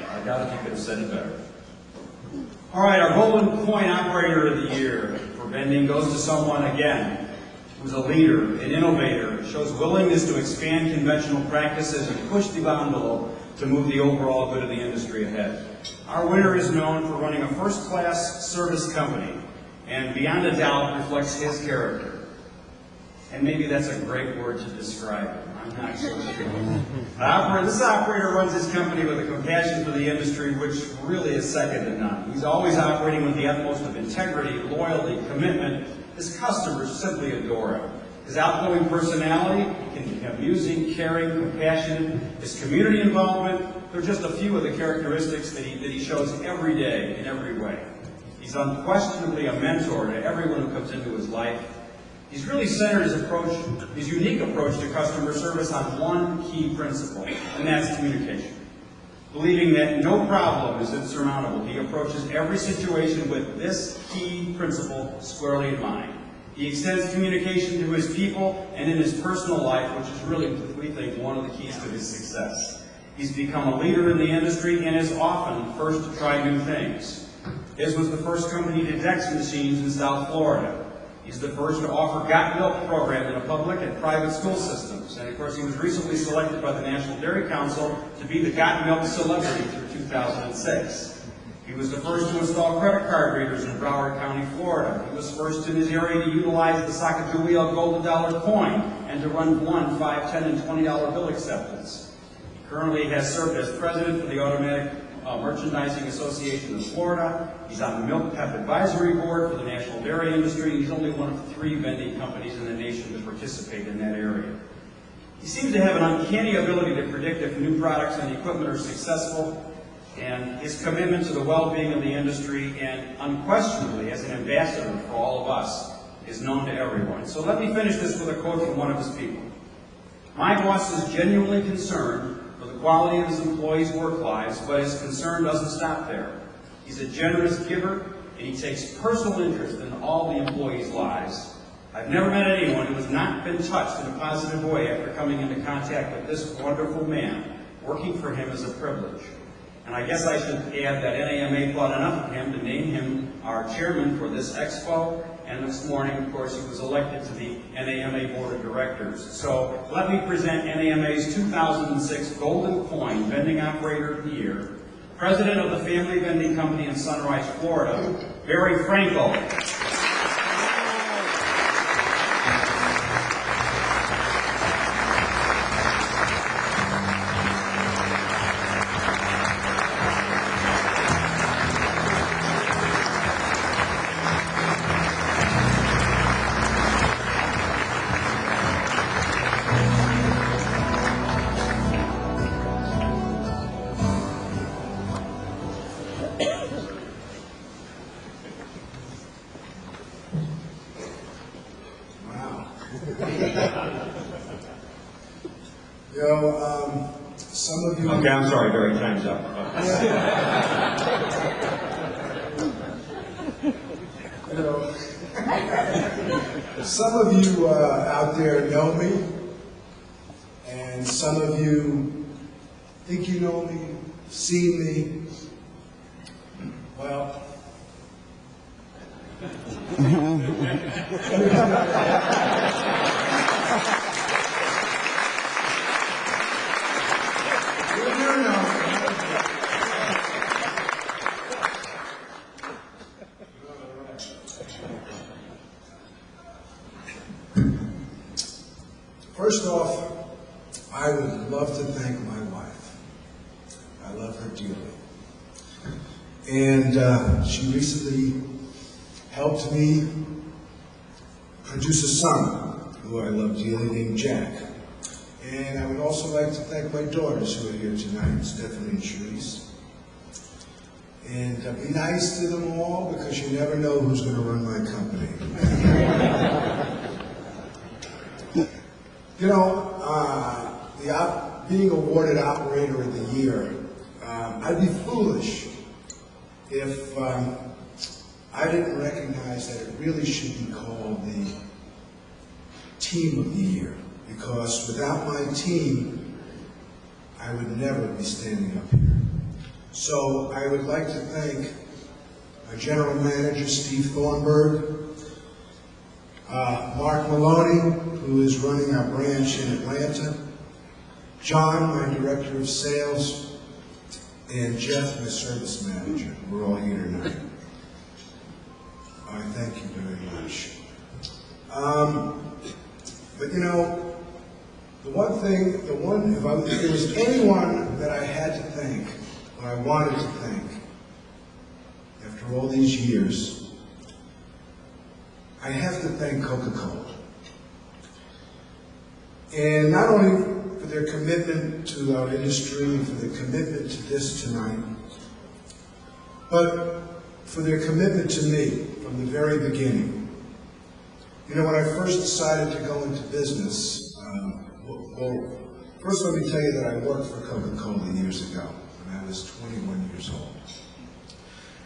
I doubt if you could have said it better. All right, our Golden Coin Operator of the Year for vending goes to someone, again, who's a leader, an innovator, shows willingness to expand conventional practices and push the envelope to move the overall good of the industry ahead. Our winner is known for running a first-class service company, and beyond a doubt reflects his character. And maybe that's a great word to describe him. I'm not so sure. This operator runs his company with a compassion for the industry which really is second to none. He's always operating with the utmost of integrity, loyalty, commitment. His customers simply adore him. His outgoing personality, he can be amusing, caring, compassionate. His community involvement, they're just a few of the characteristics that he shows every day in every way. He's unquestionably a mentor to everyone who comes into his life. He's really centered his unique approach to customer service on one key principle, and that's communication. Believing that no problem is insurmountable, he approaches every situation with this key principle squarely in mind. He extends communication to his people and in his personal life, which is really, we think, one of the keys to his success. He's become a leader in the industry and is often first to try new things. His was the first company to dex machines in South Florida. He's the first to offer Got Milk program in a public and private school systems. And of course, he was recently selected by the National Dairy Council to be the Got Milk celebrity through 2006. He was the first to install credit card readers in Broward County, Florida. He was first in his area to utilize the Sacagawea Golden Dollar coin and to run $1, $5, $10, and $20 bill acceptance. He currently has served as president for the Automatic Merchandising Association of Florida. He's on the Milk Pep Advisory Board for the national dairy industry, and he's only one of 3 vending companies in the nation to participate in that area. He seems to have an uncanny ability to predict if new products and equipment are successful, and his commitment to the well-being of the industry, and unquestionably as an ambassador for all of us, is known to everyone. So let me finish this with a quote from one of his people. "My boss is genuinely concerned for the quality of his employees' work lives, but his concern doesn't stop there. He's a generous giver, and he takes personal interest in all the employees' lives. I've never met anyone who has not been touched in a positive way after coming into contact with this wonderful man. Working for him is a privilege." And I guess I should add that NAMA thought enough of him to name him our chairman for this expo. And this morning, of course, he was elected to the NAMA Board of Directors. So let me present NAMA's 2006 Golden Coin Vending Operator of the Year, President of the Family Vending Company in Sunrise, Florida, Barry Frankel. Some of you... Okay, I'm sorry, Barry, time's up. Some of you out there know me, and some of you think you know me, seen me. Well... First off, I would love to thank my wife. I love her dearly. And she recently helped me produce a son who I love dearly named Jack. And I would also like to thank my daughters who are here tonight, Stephanie and Sharice. And be nice to them all, because you never know who's going to run my company. You know, being awarded Operator of the Year, I'd be foolish if I didn't recognize that it really should be called the Team of the Year, because without my team, I would never be standing up here. So I would like to thank our general manager, Steve Thornburg, Mark Maloney, who is running our branch in Atlanta, John, my director of sales, and Jeff, my service manager. We're all here tonight. I thank you very much. But you know, if there was anyone that I had to thank, or I wanted to thank, after all these years, I have to thank Coca-Cola. And not only for their commitment to our industry, and for their commitment to this tonight, but for their commitment to me from the very beginning. You know, when I first decided to go into business, well, first let me tell you that I worked for Coca-Cola years ago, when I was 21 years old.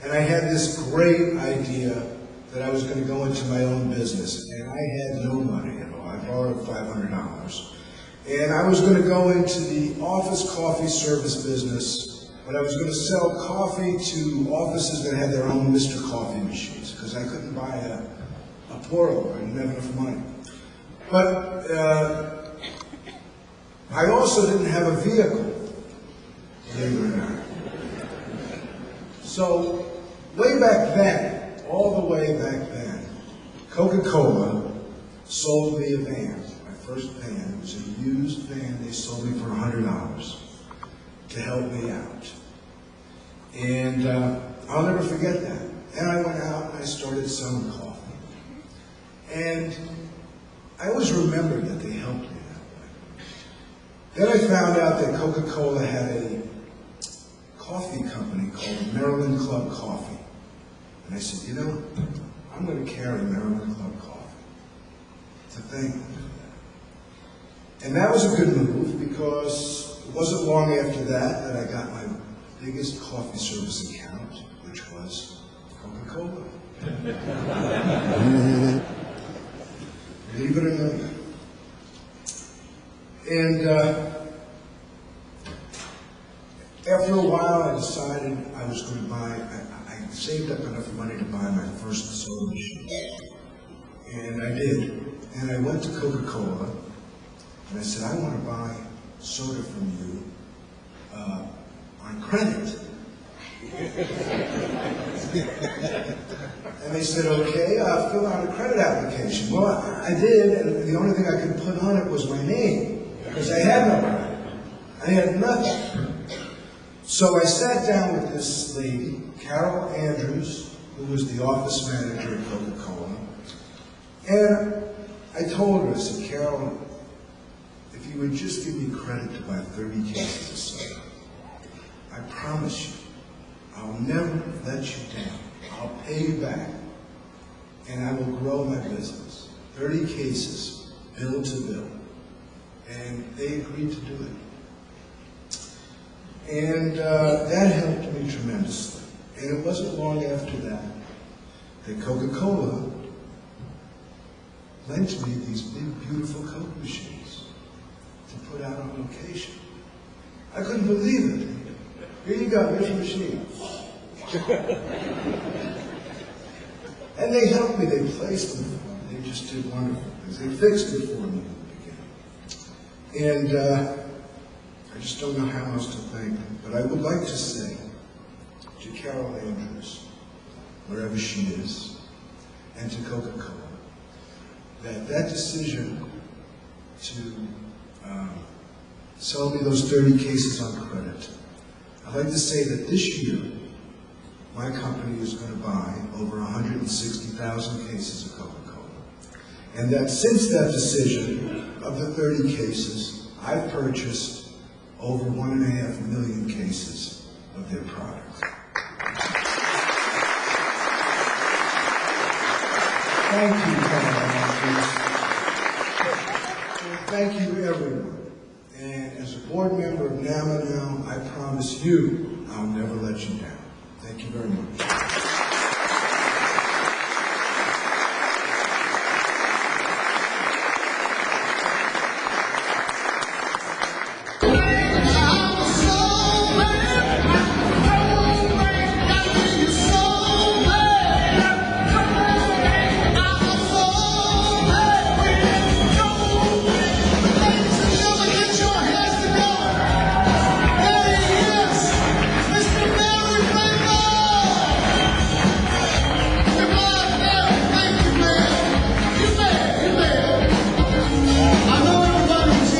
And I had this great idea that I was going to go into my own business, and I had no money at all. I borrowed $500. And I was going to go into the office coffee service business, but I was going to sell coffee to offices that had their own Mr. Coffee machines, because I couldn't buy a pour-over. I didn't have enough money. But I also didn't have a vehicle, believe it or not. So, way back then, all the way back then, Coca-Cola sold me a van, my first van. It was a used van. They sold me for $100 to help me out. And I'll never forget that. And I went out and I started selling coffee. And I always remembered that they helped me that way. Then I found out that Coca-Cola had a coffee company called Maryland Club Coffee. And I said, you know, I'm going to carry Maryland Club Coffee to thank them for that. And that was a good move, because it wasn't long after that I got my biggest coffee service account, which was Coca-Cola. Believe it or not. And after a while, I decided I was going to buy, I saved up enough money to buy my first soda machine. And I did. And I went to Coca-Cola, and I said, I want to buy soda from you on credit. And they said, okay, fill out a credit application. Well, I did, and the only thing I could put on it was my name, because I had no credit. I had nothing. So I sat down with this lady, Carol Andrews, who was the office manager at Coca-Cola, and I told her, I said, Carol, if you would just give me credit to buy 30 cases of soda, I promise you, I'll never let you down. I'll pay you back, and I will grow my business. 30 cases, bill to bill. And they agreed to do it. And that helped me tremendously. And it wasn't long after that Coca-Cola lent me these big, beautiful Coke machines to put out on location. I couldn't believe it. Here you go, here's your machine. And they helped me, they placed them for me, they just did wonderful things. They fixed it for me in the beginning. And I just don't know how else to thank them. But I would like to say to Carol Andrews, wherever she is, and to Coca-Cola, that decision to sell me those 30 cases on credit, I'd like to say that this year, my company is going to buy over 160,000 cases of Coca-Cola. And that since that decision of the 30 cases, I've purchased over 1.5 million cases of their product. Thank you, Carol. Thank you, everyone. And as a board member of Now, I promise you I'll never let you down. Thank you very much.